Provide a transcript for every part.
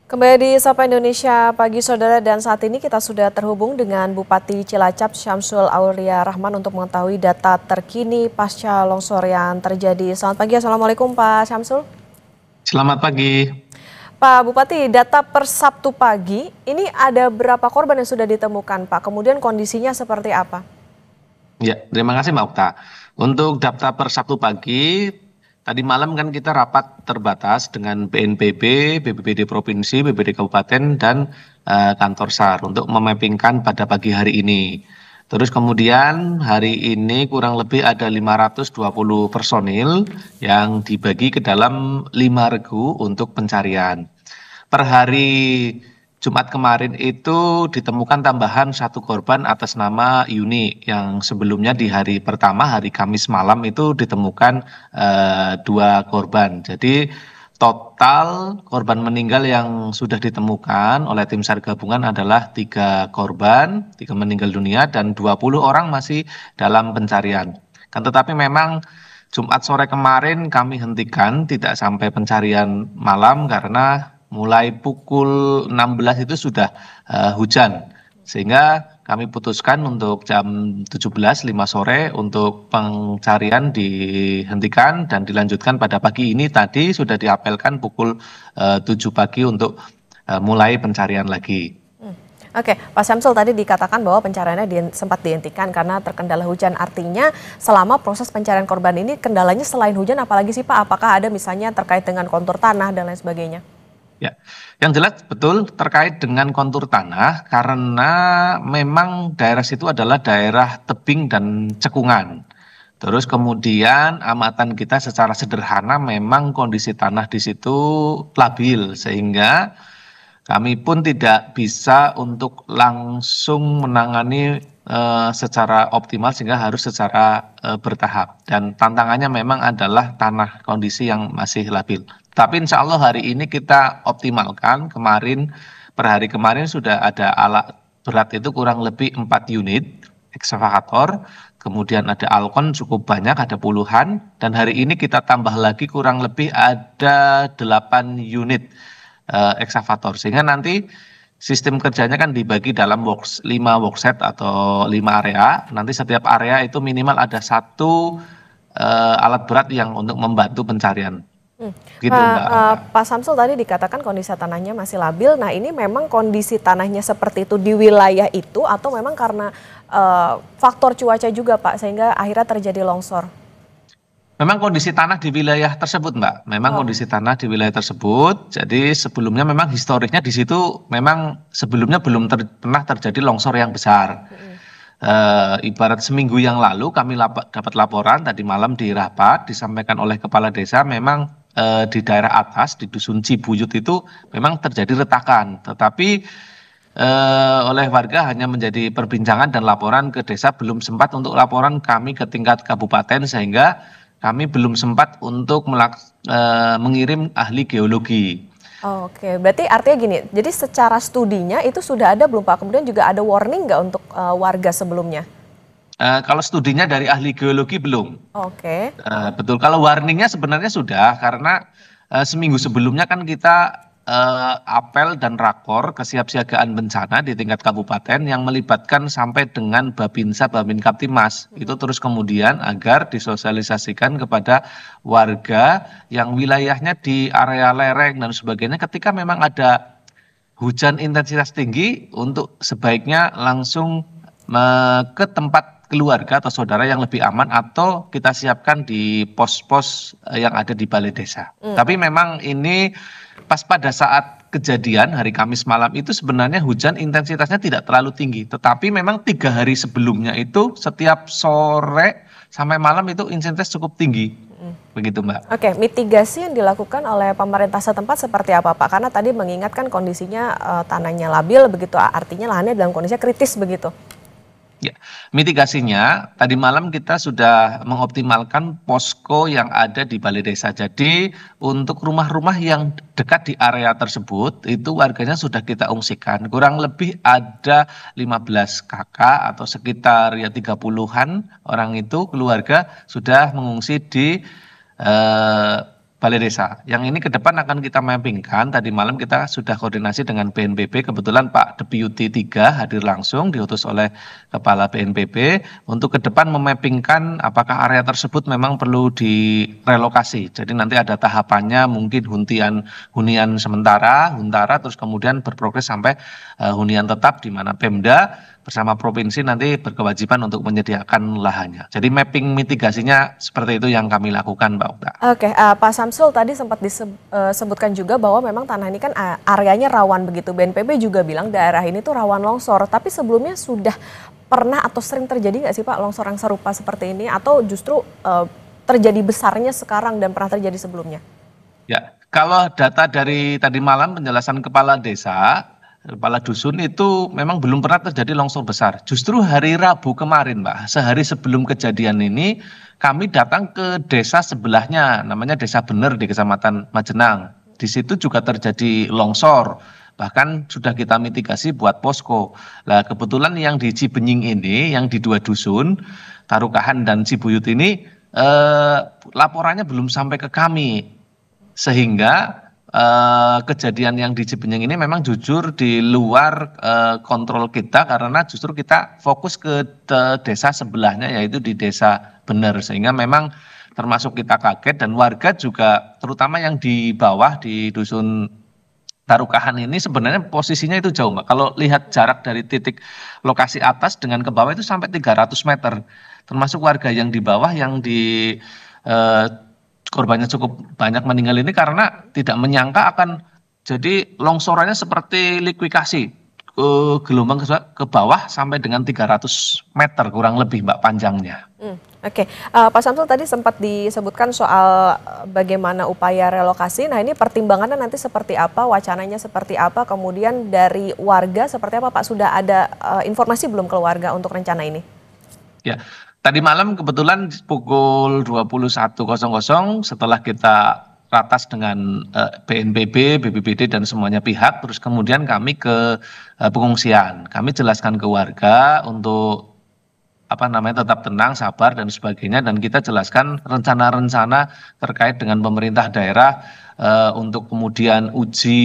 Kembali di Sapa Indonesia Pagi Saudara, dan saat ini kita sudah terhubung dengan Bupati Cilacap Syamsul Aulia Rahman untuk mengetahui data terkini pasca longsor yang terjadi. Selamat pagi, Assalamualaikum Pak Syamsul. Selamat pagi. Pak Bupati, data per Sabtu pagi, ini ada berapa korban yang sudah ditemukan Pak? Kemudian kondisinya seperti apa? Ya, terima kasih Mbak Okta. Untuk data per Sabtu pagi, tadi malam kan kita rapat terbatas dengan BNPB, BPBD Provinsi, BPBD Kabupaten, dan kantor SAR untuk memappingkan pada pagi hari ini. Terus kemudian hari ini kurang lebih ada 520 personil yang dibagi ke dalam 5 regu untuk pencarian. Per hari Jumat kemarin itu ditemukan tambahan satu korban atas nama Yuni yang sebelumnya di hari pertama hari Kamis malam itu ditemukan dua korban. Jadi total korban meninggal yang sudah ditemukan oleh tim SAR gabungan adalah 3 korban, 3 meninggal dunia dan 20 orang masih dalam pencarian. Kan tetapi memang Jumat sore kemarin kami hentikan tidak sampai pencarian malam karena mulai pukul 16 itu sudah hujan. Sehingga kami putuskan untuk jam 17.05 sore untuk pencarian dihentikan dan dilanjutkan pada pagi ini. Tadi sudah diapelkan pukul 7 pagi untuk mulai pencarian lagi. Oke, Pak Syamsul, tadi dikatakan bahwa pencariannya sempat dihentikan karena terkendala hujan. Artinya selama proses pencarian korban ini kendalanya selain hujan apalagi sih Pak? Apakah ada misalnya terkait dengan kontur tanah dan lain sebagainya? Ya, yang jelas betul terkait dengan kontur tanah karena memang daerah situ adalah daerah tebing dan cekungan. Terus kemudian amatan kita secara sederhana memang kondisi tanah di situ labil sehingga kami pun tidak bisa untuk langsung menangani secara optimal sehingga harus secara bertahap. Dan tantangannya memang adalah tanah kondisi yang masih labil. Tapi insya Allah hari ini kita optimalkan. Kemarin per hari kemarin sudah ada alat berat itu kurang lebih 4 unit ekskavator. Kemudian ada alkon cukup banyak, ada puluhan. Dan hari ini kita tambah lagi kurang lebih ada 8 unit ekskavator. Sehingga nanti sistem kerjanya kan dibagi dalam 5 workset atau 5 area. Nanti setiap area itu minimal ada satu alat berat yang untuk membantu pencarian. Gitu Nah, Mbak. Pak Samsul tadi dikatakan kondisi tanahnya masih labil. Nah, ini memang kondisi tanahnya seperti itu di wilayah itu atau memang karena faktor cuaca juga Pak sehingga akhirnya terjadi longsor? Memang kondisi tanah di wilayah tersebut, Mbak. Memang Oh. kondisi tanah di wilayah tersebut. Jadi sebelumnya memang historiknya di situ memang sebelumnya belum pernah terjadi longsor yang besar. Ibarat seminggu yang lalu kami dapat laporan tadi malam di rapat disampaikan oleh kepala desa memang di daerah atas di Dusun Cibuyut itu memang terjadi retakan. Tetapi oleh warga hanya menjadi perbincangan dan laporan ke desa, belum sempat untuk laporan kami ke tingkat kabupaten sehingga kami belum sempat untuk mengirim ahli geologi. Oke, berarti artinya gini, jadi secara studinya itu sudah ada belum Pak? Kemudian juga ada warning nggak untuk warga sebelumnya? Kalau studinya dari ahli geologi belum. Oke. Betul, kalau warningnya sebenarnya sudah karena seminggu sebelumnya kan kita apel dan rakor kesiapsiagaan bencana di tingkat kabupaten yang melibatkan sampai dengan Babinsa, Babin Kaptimas. Itu terus kemudian agar disosialisasikan kepada warga yang wilayahnya di area lereng dan sebagainya ketika memang ada hujan intensitas tinggi untuk sebaiknya langsung ke tempat keluarga atau saudara yang lebih aman atau kita siapkan di pos-pos yang ada di balai desa. Tapi memang ini pas pada saat kejadian hari Kamis malam itu sebenarnya hujan intensitasnya tidak terlalu tinggi. Tetapi memang 3 hari sebelumnya itu setiap sore sampai malam itu intensitas cukup tinggi. Begitu Mbak. Oke, mitigasi yang dilakukan oleh pemerintah setempat seperti apa Pak? Karena tadi mengingatkan kondisinya tanahnya labil begitu, artinya lahannya dalam kondisi kritis begitu. Ya, mitigasinya tadi malam kita sudah mengoptimalkan posko yang ada di balai desa. Jadi untuk rumah-rumah yang dekat di area tersebut itu warganya sudah kita ungsikan. Kurang lebih ada 15 kakak atau sekitar ya 30-an orang itu keluarga sudah mengungsi di eh, balai desa. Yang ini ke depan akan kita mappingkan. Tadi malam kita sudah koordinasi dengan BNPB. Kebetulan Pak Deputi 3 hadir langsung diutus oleh Kepala BNPB untuk ke depan memappingkan apakah area tersebut memang perlu direlokasi. Jadi nanti ada tahapannya, mungkin hunian sementara, huntara, terus kemudian berprogres sampai hunian tetap di mana Pemda bersama provinsi nanti berkewajiban untuk menyediakan lahannya. Jadi mapping mitigasinya seperti itu yang kami lakukan, Mbak Okta. Oke, Pak Samsul tadi sempat disebutkan juga bahwa memang tanah ini kan areanya rawan begitu. BNPB juga bilang daerah ini tuh rawan longsor. Tapi sebelumnya sudah pernah atau sering terjadi nggak sih Pak longsor yang serupa seperti ini? Atau justru terjadi besarnya sekarang dan pernah terjadi sebelumnya? Ya, kalau data dari tadi malam penjelasan kepala desa, kepala dusun itu memang belum pernah terjadi longsor besar. Justru hari Rabu kemarin, Mbak, sehari sebelum kejadian ini, kami datang ke desa sebelahnya, namanya Desa Bener di Kecamatan Majenang. Di situ juga terjadi longsor. Bahkan sudah kita mitigasi buat posko. Nah, kebetulan yang di Cibenying ini, yang di 2 dusun, Tarukahan dan Cibuyut ini, laporannya belum sampai ke kami. Sehingga kejadian yang di Cibenying ini memang jujur di luar kontrol kita karena justru kita fokus ke desa sebelahnya yaitu di Desa Bener, sehingga memang termasuk kita kaget dan warga juga terutama yang di bawah di dusun Tarukahan ini sebenarnya posisinya itu jauh, Mbak. Kalau lihat jarak dari titik lokasi atas dengan ke bawah itu sampai 300 meter. Termasuk warga yang di bawah yang di eh, korbannya cukup banyak meninggal ini karena tidak menyangka akan jadi longsorannya seperti likuifaksi ke gelombang ke bawah sampai dengan 300 meter kurang lebih, Mbak, panjangnya. Oke. Pak Samsul tadi sempat disebutkan soal bagaimana upaya relokasi. Nah ini pertimbangannya nanti seperti apa, wacananya seperti apa, kemudian dari warga seperti apa Pak? Sudah ada informasi belum ke warga untuk rencana ini? Ya, tadi malam kebetulan pukul 21.00 setelah kita ratas dengan BNPB, BPBD dan semuanya pihak, terus kemudian kami ke pengungsian. Kami jelaskan ke warga untuk tetap tenang, sabar dan sebagainya, dan kita jelaskan rencana-rencana terkait dengan pemerintah daerah untuk kemudian uji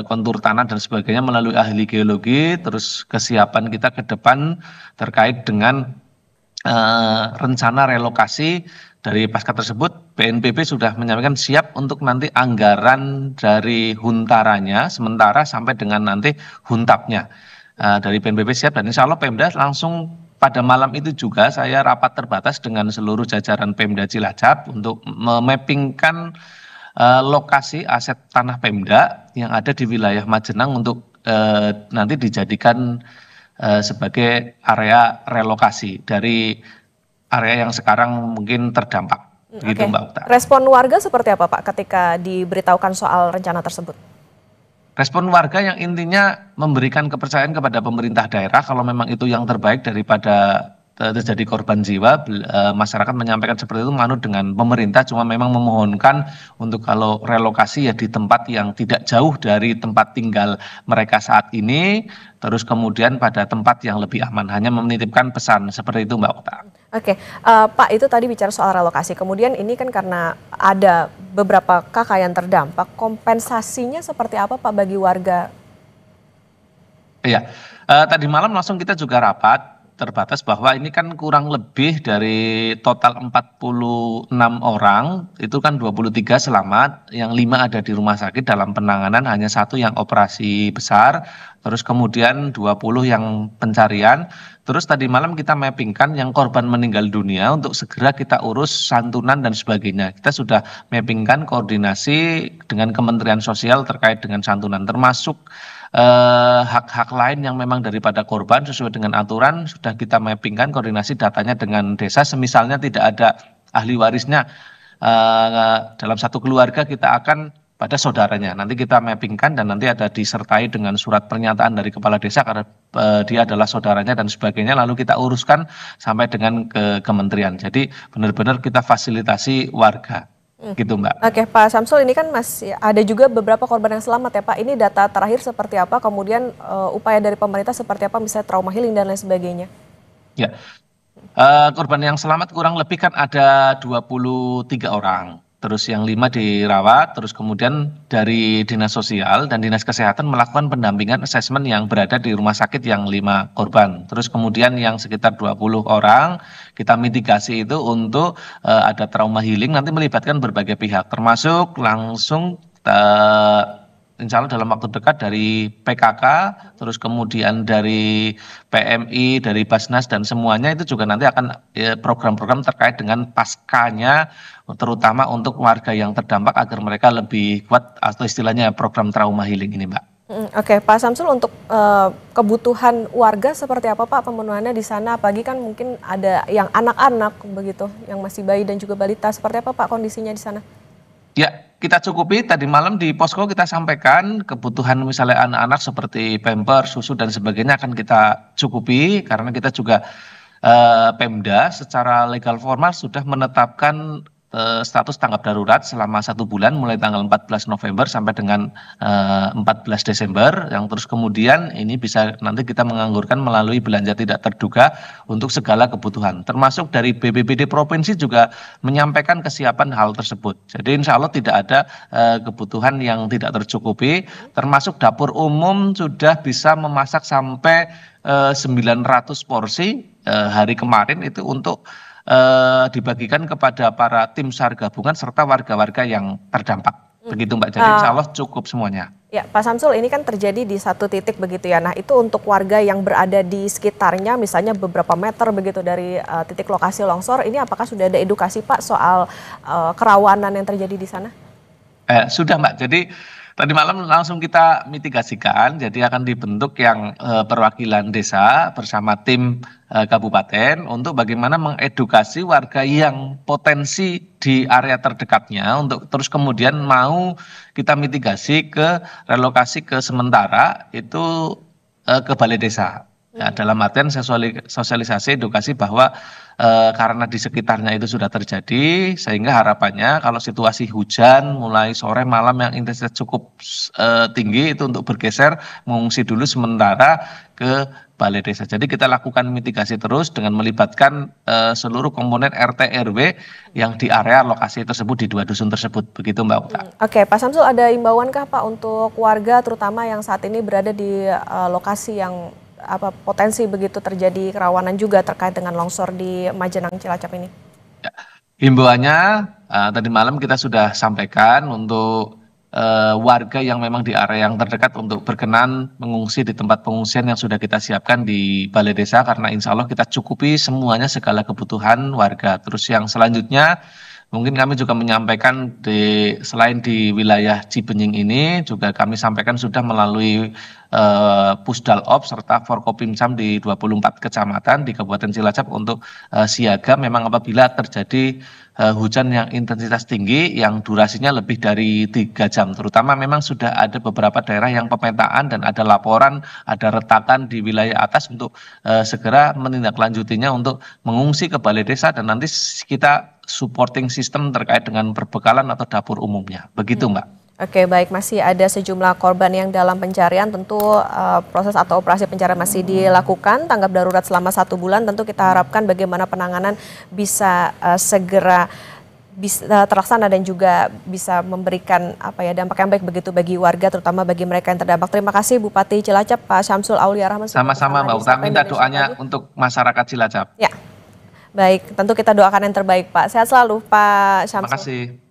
kontur tanah dan sebagainya melalui ahli geologi, terus kesiapan kita ke depan terkait dengan rencana relokasi dari pasca tersebut. BNPB sudah menyampaikan siap untuk nanti anggaran dari huntaranya sementara sampai dengan nanti huntapnya. Dari BNPB siap dan insya Allah Pemda langsung pada malam itu juga saya rapat terbatas dengan seluruh jajaran Pemda Cilacap untuk memappingkan lokasi aset tanah Pemda yang ada di wilayah Majenang untuk nanti dijadikan sebagai area relokasi dari area yang sekarang mungkin terdampak. Begitu, Mbak Okta. Respon warga seperti apa Pak ketika diberitahukan soal rencana tersebut? Respon warga yang intinya memberikan kepercayaan kepada pemerintah daerah kalau memang itu yang terbaik daripada terjadi korban jiwa. Masyarakat menyampaikan seperti itu manut dengan pemerintah, cuma memang memohonkan untuk kalau relokasi ya di tempat yang tidak jauh dari tempat tinggal mereka saat ini, terus kemudian pada tempat yang lebih aman. Hanya menitipkan pesan seperti itu, Mbak Okta. Oke, Pak itu tadi bicara soal relokasi, kemudian ini kan karena ada beberapa kakak yang terdampak, kompensasinya seperti apa Pak bagi warga? Iya, tadi malam langsung kita juga rapat terbatas bahwa ini kan kurang lebih dari total 46 orang, itu kan 23 selamat, yang 5 ada di rumah sakit dalam penanganan, hanya 1 yang operasi besar, terus kemudian 20 yang pencarian. Terus tadi malam kita mappingkan yang korban meninggal dunia untuk segera kita urus santunan dan sebagainya. Kita sudah mappingkan koordinasi dengan Kementerian Sosial terkait dengan santunan, termasuk hak-hak lain yang memang daripada korban sesuai dengan aturan sudah kita mappingkan koordinasi datanya dengan desa. Semisalnya tidak ada ahli warisnya dalam satu keluarga, kita akan pada saudaranya. Nanti kita mappingkan dan nanti ada disertai dengan surat pernyataan dari kepala desa karena dia adalah saudaranya dan sebagainya. Lalu kita uruskan sampai dengan ke kementerian. Jadi benar-benar kita fasilitasi warga. Gitu, Mbak. Oke, Pak Samsul, ini kan masih ada juga beberapa korban yang selamat ya Pak. Ini data terakhir seperti apa, kemudian upaya dari pemerintah seperti apa, misalnya trauma healing dan lain sebagainya? Ya, korban yang selamat kurang lebih kan ada 23 orang. terus yang 5 dirawat, terus kemudian dari Dinas Sosial dan Dinas Kesehatan melakukan pendampingan asesmen yang berada di rumah sakit yang 5 korban. Terus kemudian yang sekitar 20 orang kita mitigasi itu untuk ada trauma healing, nanti melibatkan berbagai pihak, termasuk langsung insya Allah dalam waktu dekat dari PKK, terus kemudian dari PMI, dari Basnas, dan semuanya itu juga nanti akan program-program terkait dengan paskanya, terutama untuk warga yang terdampak agar mereka lebih kuat, atau istilahnya program trauma healing ini, Mbak. Oke, Pak Samsul, untuk kebutuhan warga seperti apa Pak pemenuhannya di sana? Apalagi kan mungkin ada yang anak-anak begitu, yang masih bayi dan juga balita. Seperti apa Pak kondisinya di sana? Ya, kita cukupi tadi malam di posko kita sampaikan kebutuhan misalnya anak-anak seperti pamper, susu dan sebagainya akan kita cukupi karena kita juga Pemda secara legal formal sudah menetapkan status tanggap darurat selama 1 bulan mulai tanggal 14 November sampai dengan 14 Desember yang terus kemudian ini bisa nanti kita menganggurkan melalui belanja tidak terduga untuk segala kebutuhan termasuk dari BPBD Provinsi juga menyampaikan kesiapan hal tersebut. Jadi insya Allah tidak ada kebutuhan yang tidak tercukupi, termasuk dapur umum sudah bisa memasak sampai 900 porsi hari kemarin itu untuk dibagikan kepada para tim SAR gabungan serta warga-warga yang terdampak. Begitu Mbak, jadi insya Allah cukup semuanya. Ya, Pak Samsul, ini kan terjadi di satu titik begitu ya. Nah, itu untuk warga yang berada di sekitarnya, misalnya beberapa meter begitu dari titik lokasi longsor, ini apakah sudah ada edukasi Pak soal kerawanan yang terjadi di sana? Sudah Mbak, jadi tadi malam langsung kita mitigasikan, jadi akan dibentuk yang perwakilan desa bersama tim kabupaten untuk bagaimana mengedukasi warga yang potensi di area terdekatnya untuk terus kemudian mau kita mitigasi ke relokasi ke sementara itu ke balai desa. Ya, dalam artian sosialisasi edukasi bahwa karena di sekitarnya itu sudah terjadi sehingga harapannya kalau situasi hujan mulai sore malam yang intensitas cukup tinggi itu untuk bergeser mengungsi dulu sementara ke balai desa. Jadi kita lakukan mitigasi terus dengan melibatkan seluruh komponen RT RW yang di area lokasi tersebut di 2 dusun tersebut. Begitu Mbak Okta. Oke, Pak Samsul, ada imbauankah Pak untuk warga terutama yang saat ini berada di lokasi yang potensi begitu terjadi kerawanan juga terkait dengan longsor di Majenang Cilacap ini? Ya, himbauannya tadi malam kita sudah sampaikan untuk warga yang memang di area yang terdekat untuk berkenan mengungsi di tempat pengungsian yang sudah kita siapkan di balai desa karena insya Allah kita cukupi semuanya segala kebutuhan warga. Terus yang selanjutnya mungkin kami juga menyampaikan selain di wilayah Cibenying ini juga kami sampaikan sudah melalui Pusdalop serta Forkopimcam di 24 kecamatan di Kabupaten Cilacap untuk siaga memang apabila terjadi hujan yang intensitas tinggi yang durasinya lebih dari 3 jam. Terutama memang sudah ada beberapa daerah yang pemetaan dan ada laporan ada retakan di wilayah atas untuk segera menindaklanjutinya untuk mengungsi ke balai desa dan nanti kita supporting system terkait dengan perbekalan atau dapur umumnya. Begitu Mbak. Oke, baik, masih ada sejumlah korban yang dalam pencarian, tentu proses atau operasi pencarian masih dilakukan, tanggap darurat selama 1 bulan, tentu kita harapkan bagaimana penanganan bisa segera bisa terlaksana dan juga bisa memberikan dampak yang baik begitu bagi warga, terutama bagi mereka yang terdampak. Terima kasih Bupati Cilacap, Pak Syamsul Aulia Rahman. Sama-sama Mbak Okta, minta doanya untuk masyarakat Cilacap. Ya, baik, tentu kita doakan yang terbaik Pak. Sehat selalu Pak Syamsul. Terima kasih.